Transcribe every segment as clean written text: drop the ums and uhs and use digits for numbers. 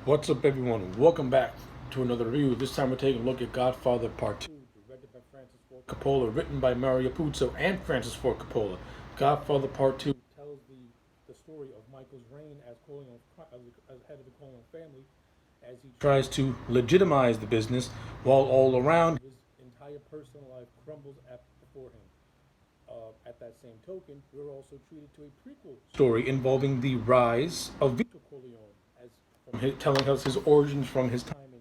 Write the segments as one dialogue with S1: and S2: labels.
S1: What's up, everyone? Welcome back to another review. This time we're taking a look at Godfather Part 2, directed by Francis Ford Coppola, written by Mario Puzo and Francis Ford Coppola. Godfather Part 2 tells the story of Michael's reign as head of the Corleone family as he tries to legitimize the business while all around his entire personal life crumbles before him. At that same token, we're also treated to a prequel story involving the rise of Vito Corleone, as telling us his origins from his time in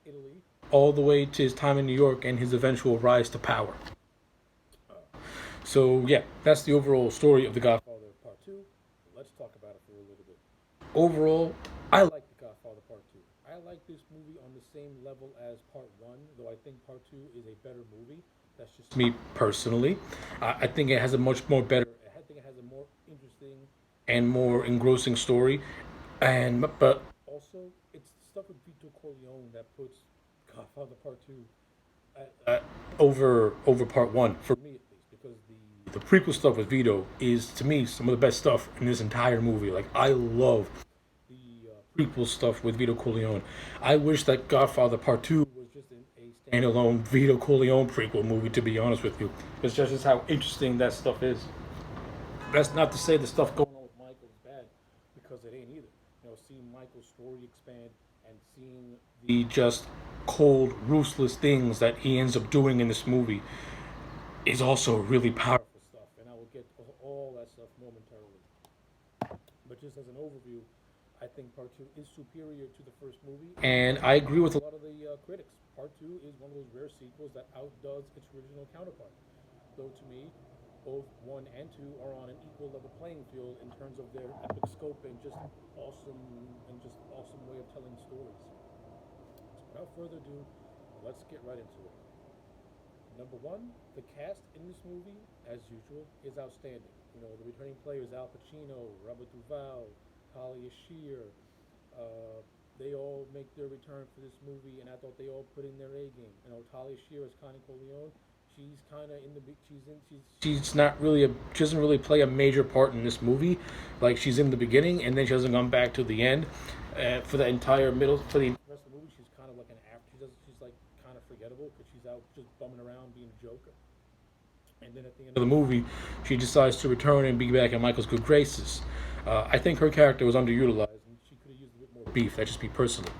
S1: Italy all the way to his time in New York and his eventual rise to power. So yeah, that's the overall story of The Godfather Part 2. Let's talk about it for a little bit. Overall, I like The Godfather Part 2. I like this movie on the same level as Part 1, though I think Part 2 is a better movie. That's just me personally. I think it has a much more better, I think it has a more interesting and more engrossing story. But also, it's stuff with Vito Corleone that puts Godfather Part 2 over Part 1, for me at least, because the prequel stuff with Vito is, to me, some of the best stuff in this entire movie. Like, I love the prequel stuff with Vito Corleone. I wish that Godfather Part 2 was just a standalone Vito Corleone prequel movie, to be honest with you. It's just how interesting that stuff is. That's not to say the stuff going on with Michael is bad, because it ain't either. Seeing Michael's story expand and seeing the just cold, ruthless things that he ends up doing in this movie is also really powerful stuff, and I will get to all that stuff momentarily. But just as an overview, I think Part 2 is superior to the first movie, and I agree with a lot of the critics. Part 2 is one of those rare sequels that outdoes its original counterpart. Though to me, both 1 and 2 are on an equal level playing field in terms of their epic scope and just awesome way of telling stories. So without further ado, let's get right into it. Number one, the cast in this movie, as usual, is outstanding. The returning players: Al Pacino, Robert Duvall, Talia Shear. They all make their return for this movie, and I thought they all put in their A game. Talia Shear as Connie Corleone. She's kind of in the she's not really she doesn't really play a major part in this movie. Like, she's in the beginning, and then she doesn't come back to the end. For the entire middle, for the rest of the movie, she's kind of like an after. She's like kind of forgettable because she's out just bumming around being a joker. And then at the end of the movie, she decides to return and be back in Michael's good graces. I think her character was underutilized, and she could have used a bit more beef. That's just me personally.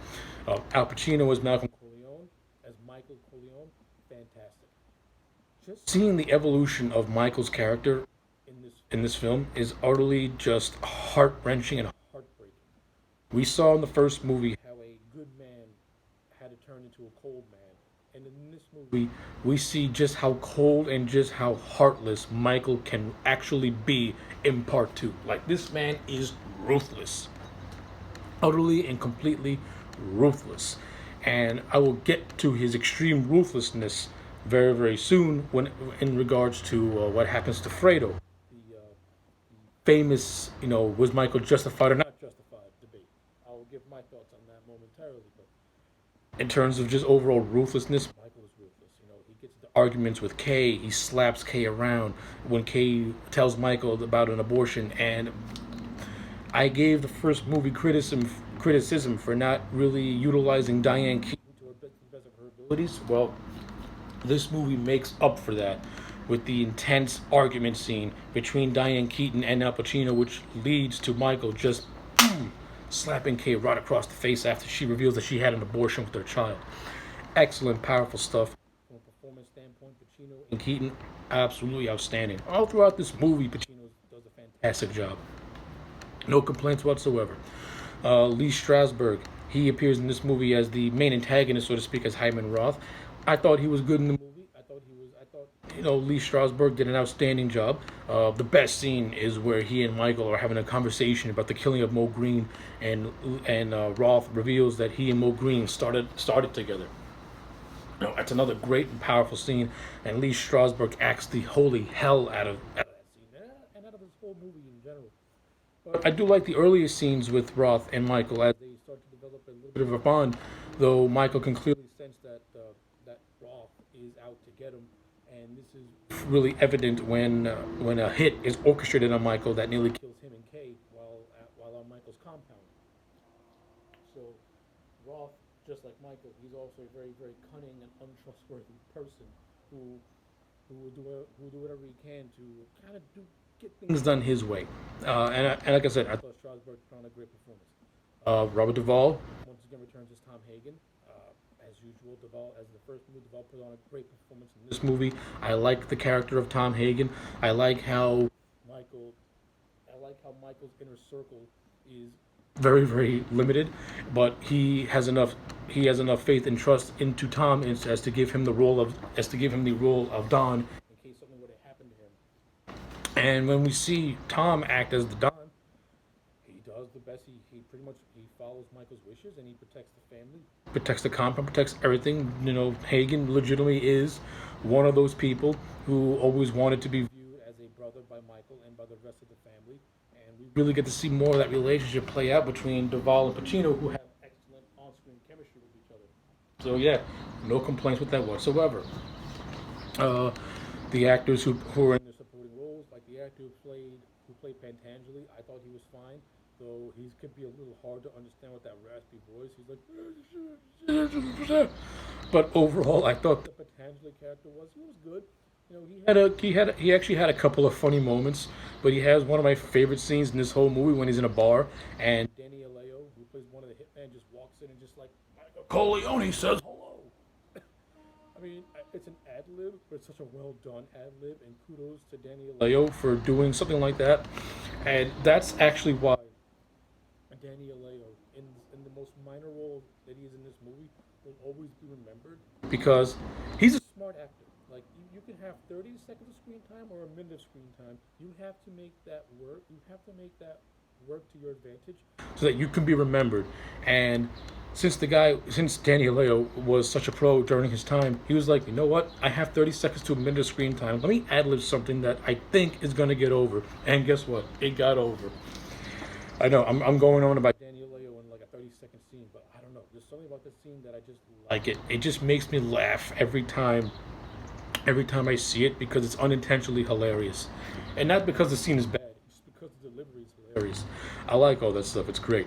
S1: Al Pacino as Malcolm Corleone, as Michael Corleone, fantastic. Just seeing the evolution of Michael's character in this film is utterly just heart wrenching and heartbreaking. We saw in the first movie how a good man had to turn into a cold man. And in this movie, we see just how cold and just how heartless Michael can actually be in Part 2. Like, this man is ruthless. Utterly and completely ruthless. And I will get to his extreme ruthlessness very, very soon when in regards to what happens to Fredo. Famous, was Michael justified or not justified debate. I will give my thoughts on that momentarily, but in terms of just overall ruthlessness, Michael is ruthless. He gets into arguments with Kay. He slaps Kay around when Kay tells Michael about an abortion. And I gave the first movie criticism for not really utilizing Diane Keaton to the best of her abilities. Well, this movie makes up for that with the intense argument scene between Diane Keaton and Al Pacino, which leads to Michael just slapping Kay right across the face after she reveals that she had an abortion with her child. Excellent, powerful stuff. From a performance standpoint, Pacino and Keaton, absolutely outstanding. All throughout this movie, Pacino does a fantastic job. No complaints whatsoever. Lee Strasberg, he appears in this movie as the main antagonist, so to speak, as Hyman Roth. I thought he was good in the movie. Lee Strasberg did an outstanding job. The best scene is where he and Michael are having a conversation about the killing of Mo Green, and Roth reveals that he and Mo Green started together. That's another great and powerful scene, and Lee Strasberg acts the holy hell out of that scene, and out of this whole movie in general. But I do like the earlier scenes with Roth and Michael as they start to develop a little bit of a bond, though Michael can clearly sense that Roth is out to get him. And this is really evident when a hit is orchestrated on Michael that nearly kills him and Kay while on Michael's compound. So Roth, just like Michael, he's also a very, very cunning and untrustworthy person who who will do whatever he can to kind of get things done his way. And like I said, I thought Strasberg put on a great performance. Robert Duvall once again returns as Tom Hagen. As usual, Duvall, as the first movie, Duvall put on a great performance in this movie. I like the character of Tom Hagen. I like how Michael Michael's inner circle is very, very limited, but he has enough faith and trust into Tom as to give him the role of Don in case something were to happen to him. And when we see Tom act as the Don, he does the best. He pretty much he follows Michael's wishes and he protects the family, protects the compound, protects everything. You know, Hagen legitimately is one of those people who always wanted to be viewed as a brother by Michael and by the rest of the family. And we really get to see more of that relationship play out between Duvall and Pacino, who have excellent on-screen chemistry with each other. So yeah, no complaints with that whatsoever. The actors who are in the supporting roles, like the actor who played Pantangeli, I thought he was fine, though he could be a little hard to understand with that raspy voice. He's like, but overall, I thought the Pantangeli character was good. You know, he actually had a couple of funny moments, but he has one of my favorite scenes in this whole movie when he's in a bar and Danny Aleo, who plays one of the hitmen, just walks in and just like Michael Corleone says hello. I mean, it's an ad lib, but it's such a well done ad lib, and kudos to Danny Aleo for doing something like that. And that's actually why Danny Aleo, in the most minor role that he is in this movie, will always be remembered because he's a smart actor. Like you can have 30 seconds of screen time or a minute of screen time. You have to make that work. You have to make that work to your advantage so that you can be remembered. And since Danny Aleo was such a pro during his time, he was like, you know what? I have 30 seconds to a minute of screen time. Let me ad-lib something that I think is going to get over. And guess what? It got over. I know I'm going on about Danny Aleo in like a 30-second scene, but I don't know. There's something about this scene that I just like it. It just makes me laugh every time I see it because it's unintentionally hilarious. And not because the scene is bad, it's because the delivery is hilarious. I like all that stuff. It's great.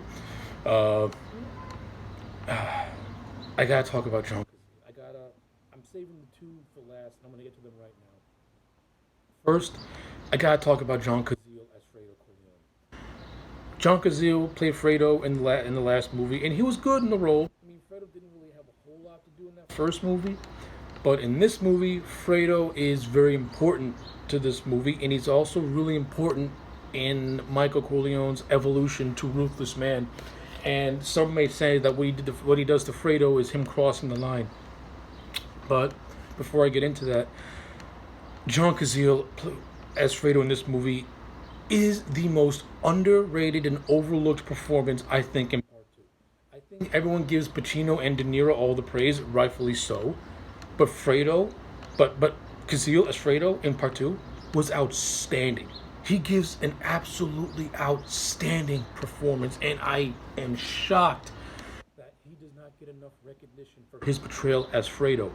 S1: Uh, I gotta talk about John Cazale. I'm saving the two for last, and I'm gonna get to them right now. First, I gotta talk about John Cazale as Fredo Corleone. John Cazale played Fredo in the last movie, and he was good in the role. I mean, Fredo didn't really have a whole lot to do in that first movie, but in this movie, Fredo is very important to this movie, and he's also really important in Michael Corleone's evolution to ruthless man. And some may say that what he does to Fredo is him crossing the line. But before I get into that, John Cazale as Fredo in this movie is the most underrated and overlooked performance, I think, in Part 2. I think everyone gives Pacino and De Niro all the praise, rightfully so. But Cazale as Fredo in Part 2 was outstanding. He gives an absolutely outstanding performance, and I am shocked that he does not get enough recognition for his portrayal as Fredo,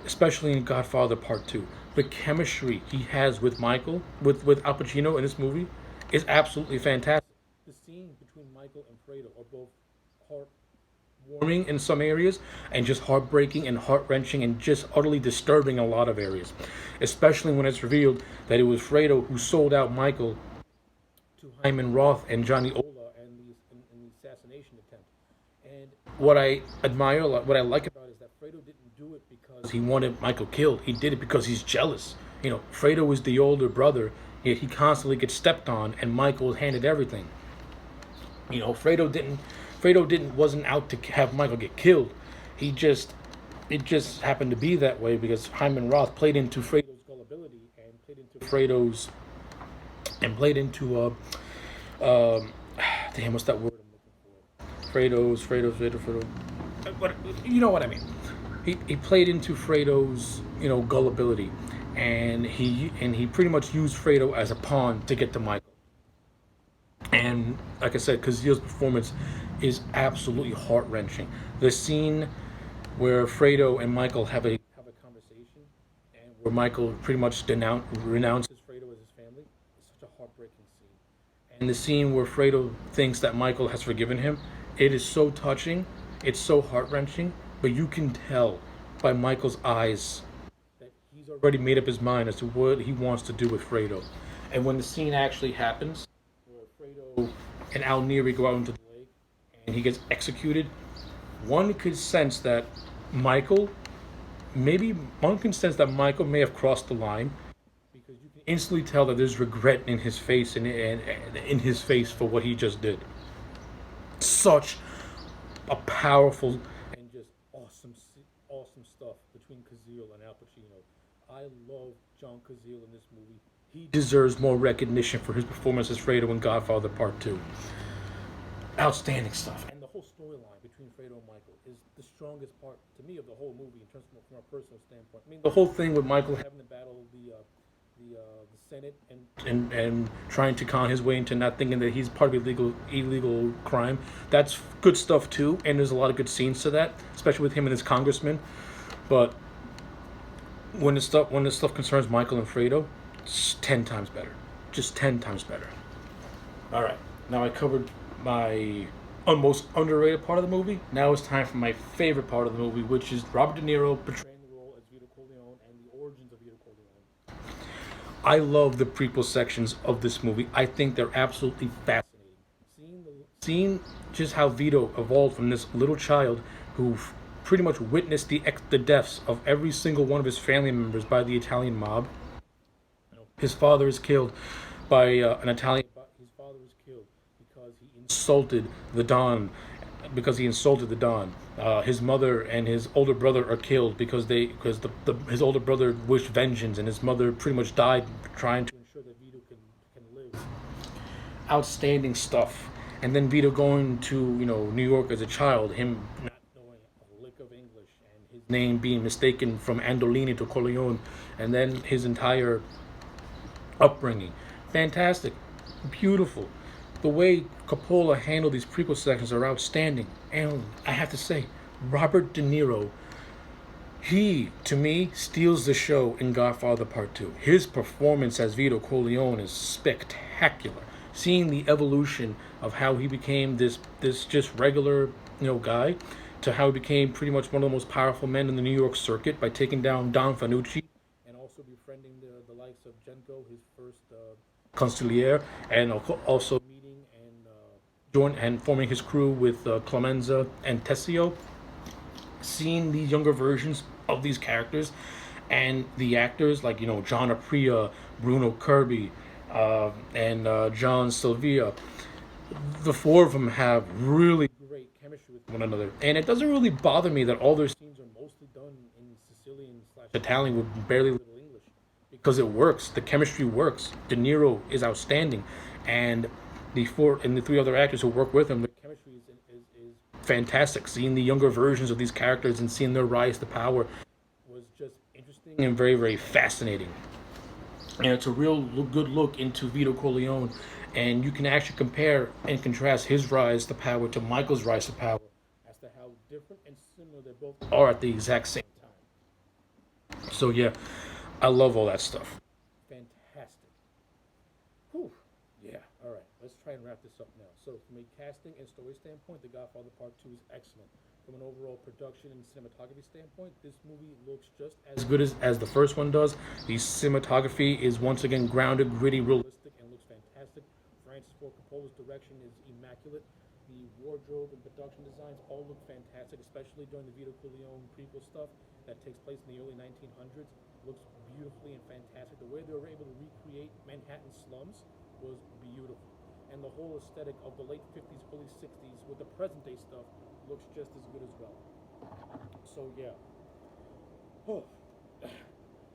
S1: especially in Godfather Part 2. The chemistry he has with Michael, with Al Pacino in this movie, is absolutely fantastic. The scenes between Michael and Fredo are both heartwarming in some areas, and just heartbreaking and heart-wrenching and just utterly disturbing in a lot of areas. Especially when it's revealed that it was Fredo who sold out Michael to Hyman Roth and Johnny Ola in the assassination attempt. And what I admire, what I like about it is that Fredo didn't do it because he wanted Michael killed. He did it because he's jealous. You know, Fredo is the older brother, yet he constantly gets stepped on, and Michael handed everything. You know, wasn't out to have Michael get killed. It just happened to be that way because Hyman Roth played into Fredo's gullibility and played into damn, what's that word I'm looking for? Fredo. What, you know what I mean? He played into Fredo's, you know, gullibility, and he pretty much used Fredo as a pawn to get to Michael. And like I said, Cazale's performance is absolutely heart-wrenching. The scene where Fredo and Michael have a conversation, and where Michael pretty much renounces Fredo as his family, is such a heartbreaking scene. And the scene where Fredo thinks that Michael has forgiven him, it is so touching, It's so heart-wrenching, but you can tell by Michael's eyes that he's already made up his mind as to what he wants to do with Fredo. And when the scene actually happens, where Fredo and Al Neri go out into the lake and he gets executed, one could sense that Michael, maybe one can sense that Michael may have crossed the line, because you can instantly tell that there's regret in his face and in his face for what he just did. Such a powerful and just awesome stuff between Cazale and Al Pacino. I love John Cazale in this movie. He deserves more recognition for his performance as Fredo in Godfather Part 2. Outstanding stuff. And the whole storyline between Fredo and Michael is the strongest part, to me, of the whole movie in terms of from a personal standpoint. I mean, the whole thing with Michael having to battle the Senate and trying to con his way into not thinking that he's part of illegal crime. That's good stuff too, and there's a lot of good scenes to that, especially with him and his congressman. But when the stuff concerns Michael and Fredo, it's 10 times better, just 10 times better. All right, now I covered my most underrated part of the movie. Now it's time for my favorite part of the movie, which is Robert De Niro portraying the role as Vito Corleone and the origins of Vito Corleone. I love the prequel sections of this movie. I think they're absolutely fascinating. Seeing just how Vito evolved from this little child who pretty much witnessed the deaths of every single one of his family members by the Italian mob. His father is killed by an Italian. His father was killed because he insulted the Don. His mother and his older brother are killed because his older brother wished vengeance, and his mother pretty much died trying to ensure that Vito can live. Outstanding stuff. And then Vito going to New York as a child, him not knowing a lick of English, and his name being mistaken from Andolini to Corleone, and then his entire upbringing. Fantastic. Beautiful. The way Coppola handled these prequel sections are outstanding. And I have to say, Robert De Niro, he, to me, steals the show in Godfather Part 2. His performance as Vito Corleone is spectacular. Seeing the evolution of how he became this just regular, guy, to how he became pretty much one of the most powerful men in the New York circuit by taking down Don Fanucci, and also befriending the likes of Genco, his first consigliere, and also meeting and forming his crew with Clemenza and Tessio. Seeing these younger versions of these characters and the actors like John Apria, Bruno Kirby, and John Sylvia, the four of them have really great chemistry with one another, and it doesn't really bother me that all their scenes are mostly done in Sicilian/Italian with barely little English, because it works. The chemistry works. De Niro is outstanding, and the three other actors who work with him, the chemistry is fantastic. Seeing the younger versions of these characters and seeing their rise to power was just interesting and very, very fascinating. And it's a real good look into Vito Corleone, and you can actually compare and contrast his rise to power to Michael's rise to power as to how different and similar they both are at the exact same time. So yeah, I love all that stuff. Fantastic. Whew. Yeah, all right, let's try and wrap this up now. So from a casting and story standpoint, The Godfather Part 2 is excellent. From an overall production and cinematography standpoint, this movie looks just as good as the first one does. The cinematography is once again grounded, gritty, realistic, and looks fantastic. Francis Ford Coppola's direction is immaculate. The wardrobe and production designs all look fantastic, especially during the Vito Corleone prequel stuff that takes place in the early 1900s. Looks beautifully and fantastic. The way they were able to recreate Manhattan slums was beautiful. And the whole aesthetic of the late 50s, early 60s with the present day stuff looks just as good as well. So yeah. Oh.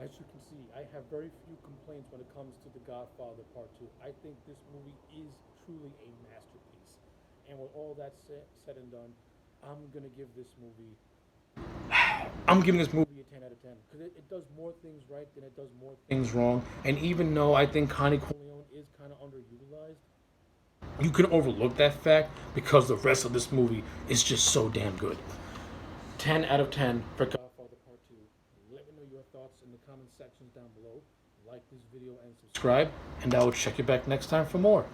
S1: As you can see, I have very few complaints when it comes to The Godfather Part 2. I think this movie is truly a masterpiece. And with all that said and done, I'm giving this movie a 10 out of 10. Because it does more things right than it does more things wrong. And even though I think Connie Corleone is kind of underutilized, you can overlook that fact because the rest of this movie is just so damn good. 10 out of 10 for Godfather Part 2. Let me know your thoughts in the comment sections down below. Like this video and subscribe, and I will check you back next time for more.